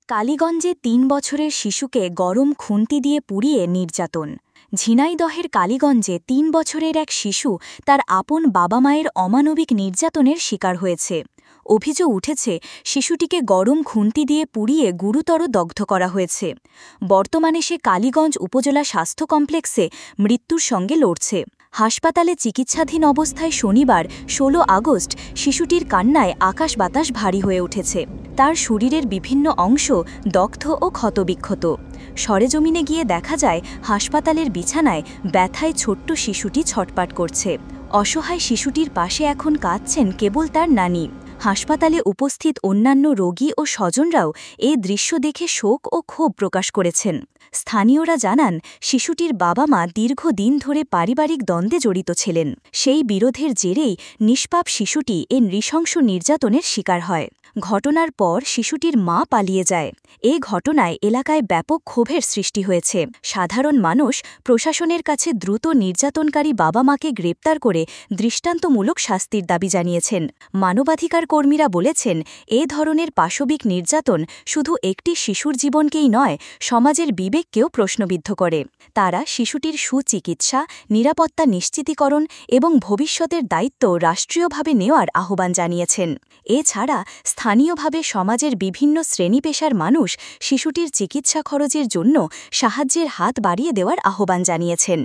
কালীগঞ্জে ৩ বছরের শিশুকে গরম খুন্তি দিয়ে পুড়িয়ে নির্যাতন। ঝিনাইদহের কালীগঞ্জে ৩ বছরের এক শিশু তার আপন বাবা মায়ের অমানবিক নির্যাতনের শিকার হয়েছে। অভিযোগ উঠেছে, শিশুটিকে গরম খুন্তি দিয়ে পুড়িয়ে গুরুতর দগ্ধ করা হয়েছে। বর্তমানে সে কালীগঞ্জ উপজেলা স্বাস্থ্য কমপ্লেক্সে মৃত্যুর সঙ্গে লড়ছে। হাসপাতালে চিকিৎসাধীন অবস্থায় শনিবার ১৬ আগস্ট শিশুটির কান্নায় আকাশ বাতাস ভারী হয়ে উঠেছে। তার শরীরের বিভিন্ন অংশ দগ্ধ ও ক্ষতবিক্ষত। সরেজমিনে গিয়ে দেখা যায়, হাসপাতালের বিছানায় ব্যথায় ছোট্ট শিশুটি ছটপাট করছে। অসহায় শিশুটির পাশে এখন কাঁদছেন কেবল তার নানি। হাসপাতালে উপস্থিত অন্যান্য রোগী ও স্বজনরাও এই দৃশ্য দেখে শোক ও ক্ষোভ প্রকাশ করেছেন। স্থানীয়রা জানান, শিশুটির বাবা মা দীর্ঘদিন ধরে পারিবারিক দ্বন্দ্বে জড়িত ছিলেন। সেই বিরোধের জেরেই নিষ্পাপ শিশুটি এ নৃশংস নির্যাতনের শিকার হয়। ঘটনার পর শিশুটির মা পালিয়ে যায়। এই ঘটনায় এলাকায় ব্যাপক ক্ষোভের সৃষ্টি হয়েছে। সাধারণ মানুষ প্রশাসনের কাছে দ্রুত নির্যাতনকারী বাবা মাকে গ্রেপ্তার করে দৃষ্টান্তমূলক শাস্তির দাবি জানিয়েছেন। মানবাধিকার কর্মীরা বলেছেন, এ ধরনের পাশবিক নির্যাতন শুধু একটি শিশুর জীবনকেই নয়, সমাজের বিবেককেও প্রশ্নবিদ্ধ করে। তারা শিশুটির সুচিকিৎসা, নিরাপত্তা নিশ্চিতীকরণ এবং ভবিষ্যতের দায়িত্ব রাষ্ট্রীয়ভাবে নেওয়ার আহ্বান জানিয়েছেন। এছাড়া স্থানীয়ভাবে সমাজের বিভিন্ন শ্রেণী পেশার মানুষ শিশুটির চিকিৎসা খরচের জন্য সাহায্যের হাত বাড়িয়ে দেওয়ার আহ্বান জানিয়েছেন।